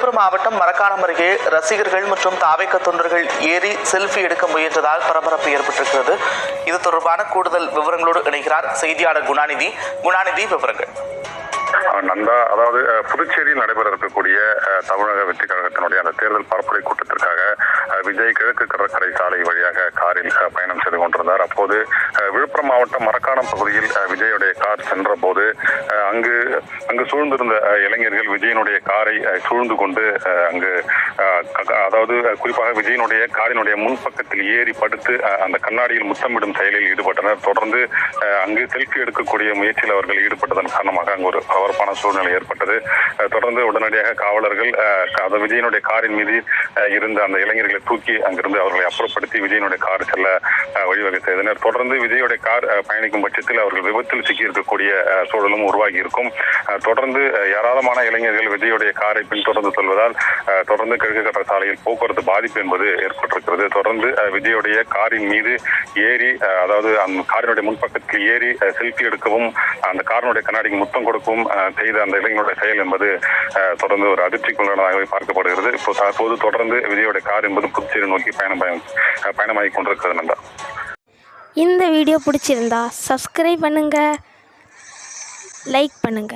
விழுப்புரம் மாவட்டம் மரக்காணம் அருகே ரசிகர்கள் மற்றும் தாவேக்க தொண்டர்கள் ஏறி செல்ஃபி எடுக்க முயன்றதால் பரபரப்பு ஏற்பட்டிருக்கிறது. இது தொடர்பான கூடுதல் விவரங்களோடு இணைகிறார் செய்தியாளர் குணாநிதி. விவரங்கள். நந்தா, அதாவது புதுச்சேரியில் நடைபெற இருக்கக்கூடிய தமிழக வெற்றி கழகத்தினுடைய அந்த தேர்தல் பரப்புரை கூட்டத்திற்காக விஜய் கிழக்கு கடற்கரை சாலை வழியாக காரில் பயணம் செய்து கொண்டிருந்தார். அப்போது விழுப்புரம் மாவட்டம் மரக்காணம் பகுதியில் விஜயுடைய கார் சென்ற போது அங்கு சூழ்ந்திருந்த இளைஞர்கள் விஜயனுடைய காரை சூழ்ந்து கொண்டு அதாவது குறிப்பாக விஜயனுடைய காரினுடைய முன்பக்கத்தில் ஏறி படுத்து அந்த கண்ணாடியில் முத்தமிடும் செயலில் ஈடுபட்டனர். தொடர்ந்து அங்கு செல்ஃபி எடுக்கக்கூடிய முயற்சியில் அவர்கள் ஈடுபட்டதன் காரணமாக அங்கு ஒரு பரபரப்பான சூழ்நிலை ஏற்பட்டது. தொடர்ந்து உடனடியாக காவலர்கள் விஜயனுடைய காரின் மீது இருந்த அந்த இளைஞர்களை தூக்கி அங்கிருந்து அவர்களை அப்புறப்படுத்தி விஜயனுடைய கார் செல்ல வழிவகை செய்தனர். தொடர்ந்து விஜயுடைய கார் பயணிக்கும் பட்சத்தில் அவர்கள் விபத்தில் சிக்கி இருக்கக்கூடிய சூழலும் உருவாகி இருக்கும். தொடர்ந்து ஏராளமான இளைஞர்கள் விஜயுடைய காரை பின்தொடர்ந்து செல்வதால் தொடர்ந்து கிழக்கு கடற்கரை சாலையில் போக்குவரத்து பாதிப்பு என்பது ஏற்பட்டிருக்கிறது. தொடர்ந்து விஜயுடைய காரின் மீது ஏறி, அதாவது அந்த காரினுடைய முன்பக்கத்தில் ஏறி செல்ஃபி எடுக்கவும் அந்த காரினுடைய கண்ணாடிக்கு முத்தம் கொடுக்கவும் செய்த அந்த இளைஞருடைய செயல் என்பது தொடர்ந்து ஒரு அதிர்ச்சிக்குள்ளானதாகவே பார்க்கப்படுகிறது. இப்போது தொடர்ந்து விஜயுடைய கார் என்பது புதுச்சேரி நோக்கி பயணமாகி கொண்டிருக்கிறது. நந்தா, இந்த வீடியோ பிடிச்சிருந்தா சப்ஸ்கிரைப் பண்ணுங்க, லைக் பண்ணுங்க.